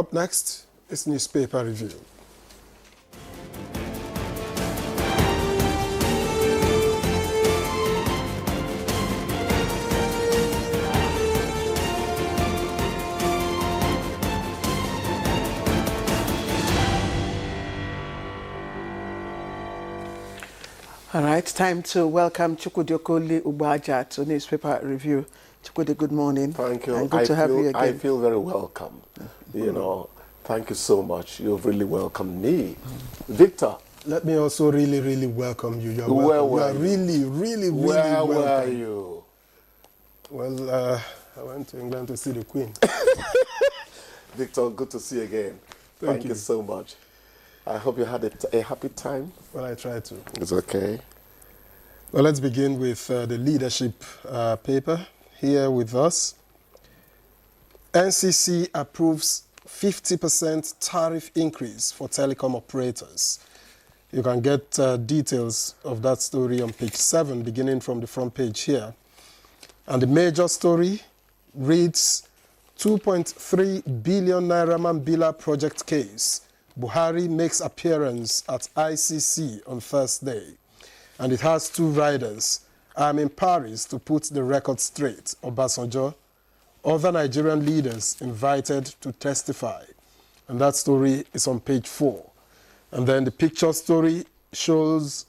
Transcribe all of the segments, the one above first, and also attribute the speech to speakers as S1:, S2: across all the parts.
S1: Up next is newspaper review.
S2: All right, time to welcome Chukwudi Ubaja to newspaper review. Chukwudi, good morning.
S3: Thank you.
S2: And good to have you again.
S3: I feel very welcome. You know, thank you so much. You've really welcomed me. Victor.
S1: Let me also really welcome you. You're
S3: Where
S1: welcome.
S3: were
S1: You are
S3: you?
S1: really
S3: Where
S1: welcome.
S3: were you?
S1: Well, I went to England to see the Queen.
S3: Victor, good to see you again. Thank you so much. I hope you had a happy time.
S1: Well, I tried to.
S3: It's okay.
S1: Well, let's begin with the leadership paper here with us. NCC approves 50% tariff increase for telecom operators. You can get details of that story on page 7, beginning from the front page here. And the major story reads 2.3 billion Naira Mambila project case. Buhari makes appearance at ICC on Thursday. And it has two riders. I'm in Paris to put the record straight, Obasanjo. Other Nigerian leaders invited to testify. And that story is on page 4. And then the picture story shows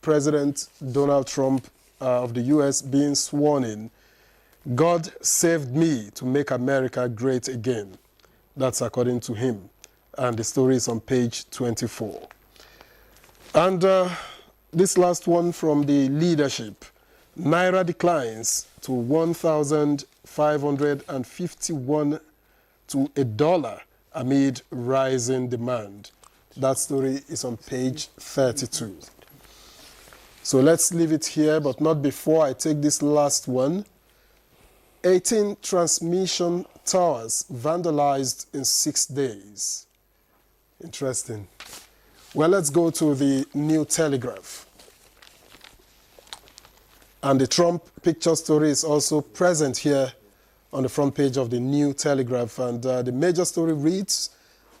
S1: President Donald Trump of the US being sworn in. God saved me to make America great again. That's according to him. And the story is on page 24. And this last one from the leadership. Naira declines to 1,551 to $1 amid rising demand. That story is on page 32. So let's leave it here, but not before I take this last one. 18 transmission towers vandalized in 6 days. Interesting. Well, let's go to the New Telegraph. And the Trump picture story is also present here on the front page of the New Telegraph. And the major story reads,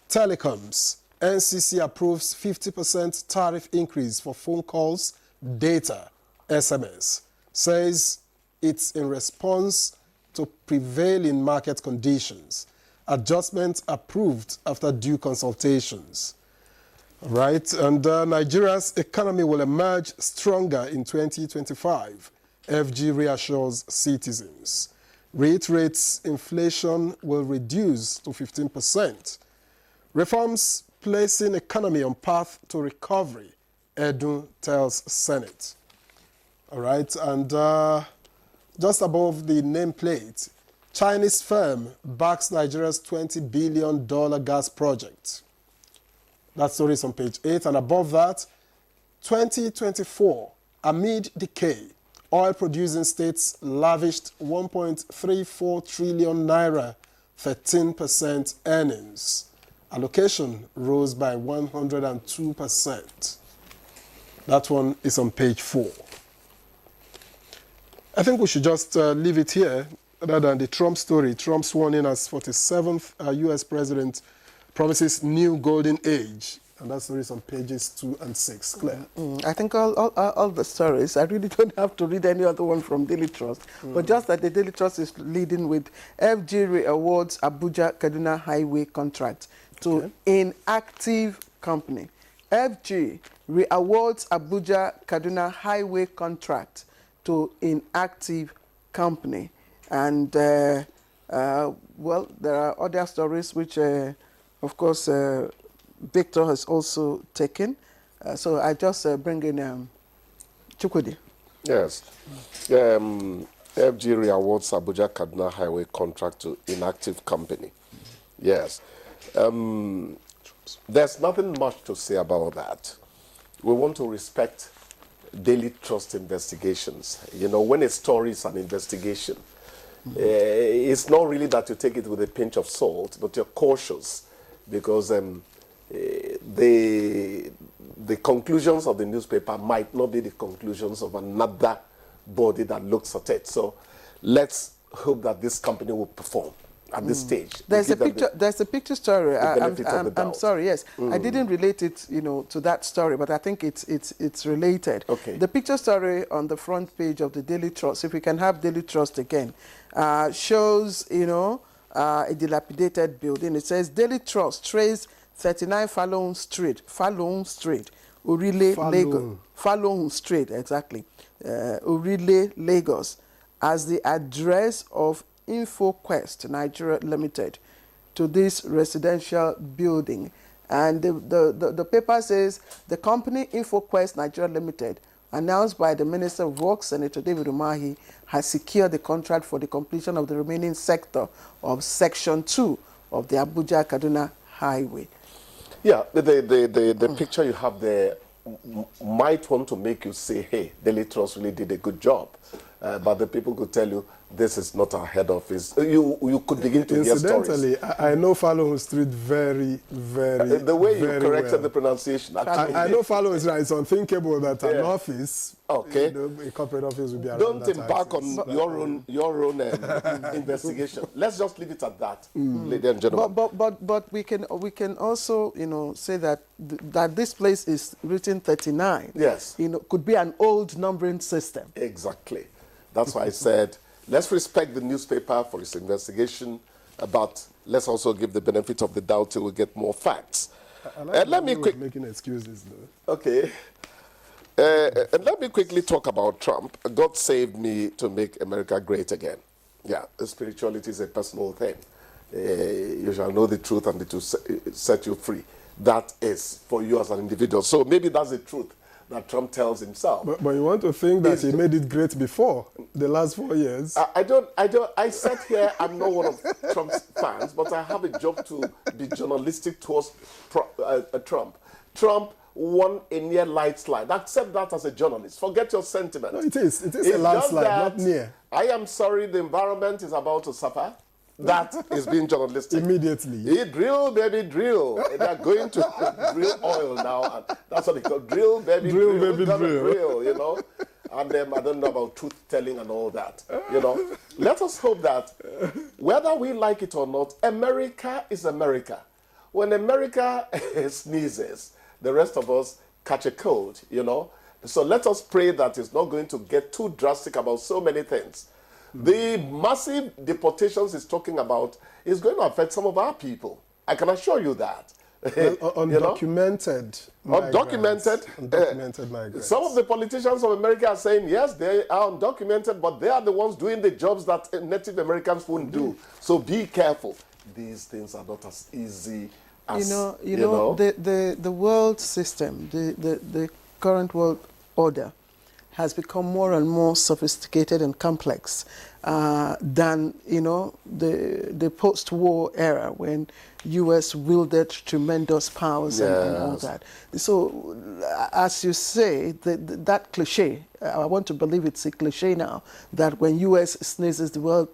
S1: Telecoms, NCC approves 50% tariff increase for phone calls, data, SMS. Says it's in response to prevailing market conditions. Adjustment approved after due consultations. Right, and Nigeria's economy will emerge stronger in 2025, FG reassures citizens. Reiterates inflation will reduce to 15%. Reforms placing economy on path to recovery, Edu tells Senate. All right, and just above the nameplate, Chinese firm backs Nigeria's $20 billion gas project. That story is on page 8. And above that, 2024, amid decay, oil-producing states lavished 1.34 trillion naira, 13% earnings. Allocation rose by 102%. That one is on page 4. I think we should just leave it here, other than the Trump story. Trump sworn in as 47th U.S. president, promises new golden age. And that story is on pages 2 and 6. Claire?
S2: I think all the stories, I really don't have to read any other one from Daily Trust, but just that the Daily Trust is leading with FG awards Abuja Kaduna Highway contract to inactive company. FG reawards Abuja Kaduna Highway contract to inactive company. And, well, there are other stories which, of course, Victor has also taken. So I just bring in Chukwudi.
S3: Yes. FG reawards Abuja Kaduna Highway contract to inactive company. Yes. There's nothing much to say about that. We want to respect Daily Trust investigations. You know, when a story is an investigation, it's not really that you take it with a pinch of salt, but you're cautious because the conclusions of the newspaper might not be the conclusions of another body that looks at it. So let's hope that this company will perform. at this stage.
S2: There's a picture. There's a picture story. I'm sorry. Yes, I didn't relate it, to that story, but I think it's related.
S3: Okay.
S2: The picture story on the front page of the Daily Trust, if we can have Daily Trust again, shows a dilapidated building. It says Daily Trust trace 39 Falun Street, Orile, Lagos. Falun Street, exactly. Orile, Lagos, as the address of InfoQuest Nigeria Limited to this residential building. And the paper says the company InfoQuest Nigeria Limited, announced by the Minister of Works, Senator David Umahi, has secured the contract for the completion of the remaining sector of Section 2 of the Abuja-Kaduna Highway.
S3: Yeah, the picture you have there might want to make you say, hey, Daily Trust really did a good job. But the people could tell you, this is not our head office. You could begin to hear stories.
S1: Incidentally, I know Falun Street very, very
S3: the way you corrected
S1: well.
S3: The pronunciation. Actually,
S1: I know Falun Street. It's unthinkable that an office,
S3: okay,
S1: a corporate office would be around.
S3: Don't
S1: that
S3: embark
S1: axis.
S3: on your own investigation. Let's just leave it at that, ladies and gentlemen.
S2: But we can also say that that this place is written 39.
S3: Yes.
S2: Could be an old numbering system.
S3: Exactly. That's why I said, let's respect the newspaper for its investigation, but let's also give the benefit of the doubt till we get more facts. Let me
S1: making excuses though.
S3: Okay. And let me quickly talk about Trump. God saved me to make America great again. Yeah, spirituality is a personal thing. You shall know the truth and it will set you free. That is for you as an individual. So maybe that's the truth that Trump tells himself.
S1: But you want to think that he made it great before the last 4 years?
S3: I said here, I'm not one of Trump's fans, but I have a job to be journalistic towards Trump. Trump won a near landslide. Accept that as a journalist. Forget your sentiment.
S1: No, it is. It is a landslide, not near.
S3: I am sorry, the environment is about to suffer. That is being journalistic.
S1: Immediately.
S3: Drill, baby, drill. They're going to drill oil now. And that's what they call drill, baby, drill.
S1: Drill, baby,
S3: drill. And I don't know about truth-telling and all that. Let us hope that whether we like it or not, America is America. When America sneezes, the rest of us catch a cold, So let us pray that it's not going to get too drastic about so many things. The massive deportations he's talking about is going to affect some of our people. I can assure you that.
S1: Undocumented migrants.
S3: Some of the politicians of America are saying, yes, they are undocumented, but they are the ones doing the jobs that Native Americans wouldn't do. So be careful. These things are not as easy as,
S2: the world system, the current world order has become more and more sophisticated and complex than, the post-war era when U.S. wielded tremendous powers and all that. So, as you say, that cliche, I want to believe it's a cliche now, that when U.S. sneezes, the world,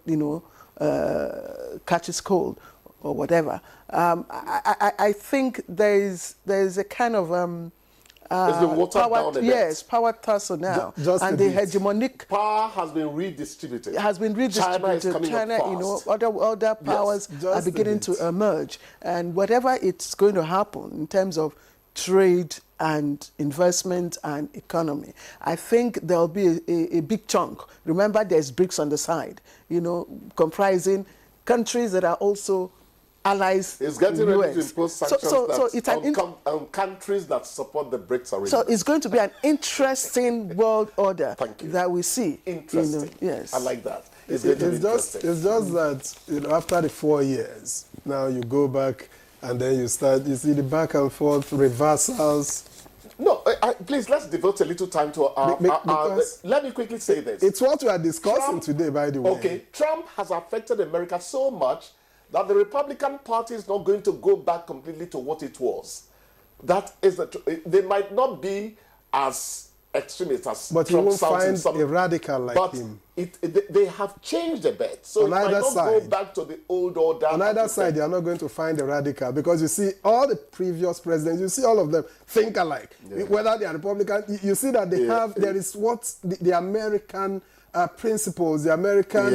S2: catches cold or whatever. I think there's a kind of...
S3: It's been watered down a bit.
S2: Yes, power tussle now.
S1: Just
S2: the hegemonic
S3: power has been redistributed.
S2: China is coming up fast. Other powers are beginning to emerge. And whatever it's going to happen in terms of trade and investment and economy, I think there'll be a big chunk. Remember, there's BRICS on the side, comprising countries that are also allies.
S3: It's getting ready to impose sanctions
S2: on
S3: countries that support the BRICS arrangement.
S2: So it's going to be an interesting world order that we see.
S3: Interesting.
S2: Yes.
S3: I like that.
S1: It's just that after the 4 years, now you go back and then you see the back and forth reversals.
S3: No, please, let's devote a little time to let me quickly say this.
S1: It's what we are discussing today, by the way.
S3: Okay, Trump has affected America so much that the Republican Party is not going to go back completely to what it was. That is they might not be as extremist as
S1: but
S3: Trump
S1: you won't find a radical like him.
S3: They have changed a bit. So
S1: on
S3: it might not
S1: side,
S3: go back to the old order.
S1: On either side, you are not going to find a radical because you see all the previous presidents, you see all of them think alike. Yeah. Whether they are Republican, you see that they have, there is what the American principles, the American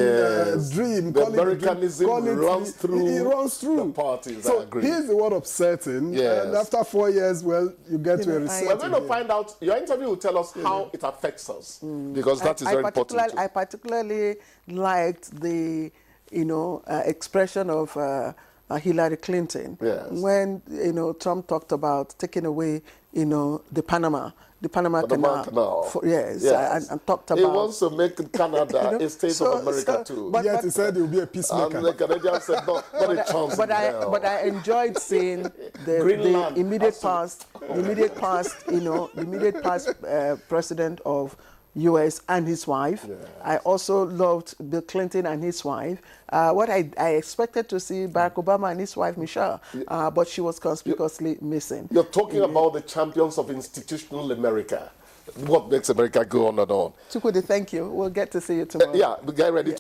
S1: dream.
S3: The Americanism runs through.
S1: It runs through
S3: the parties.
S1: So
S3: I agree.
S1: here's the word upsetting. And after 4 years, well, you get to a reset.
S3: We're going to find out. Your interview will tell us how it affects us, because that is very important.
S2: I particularly liked the, expression of Hillary Clinton when Trump talked about taking away the Panama Canal. And talked about.
S3: He wants to make Canada a state of America too.
S1: But he said he will be a peacemaker.
S3: And the Canadians said not a chance.
S2: But I enjoyed seeing the immediate past, president of U.S. and his wife. I also loved Bill Clinton and his wife. What I expected to see Barack Obama and his wife Michelle, but she was conspicuously missing.
S3: You're talking about the champions of institutional America. What makes America go on and on?
S2: Chukwudi, thank you. We'll get to see you tomorrow.
S3: We get ready.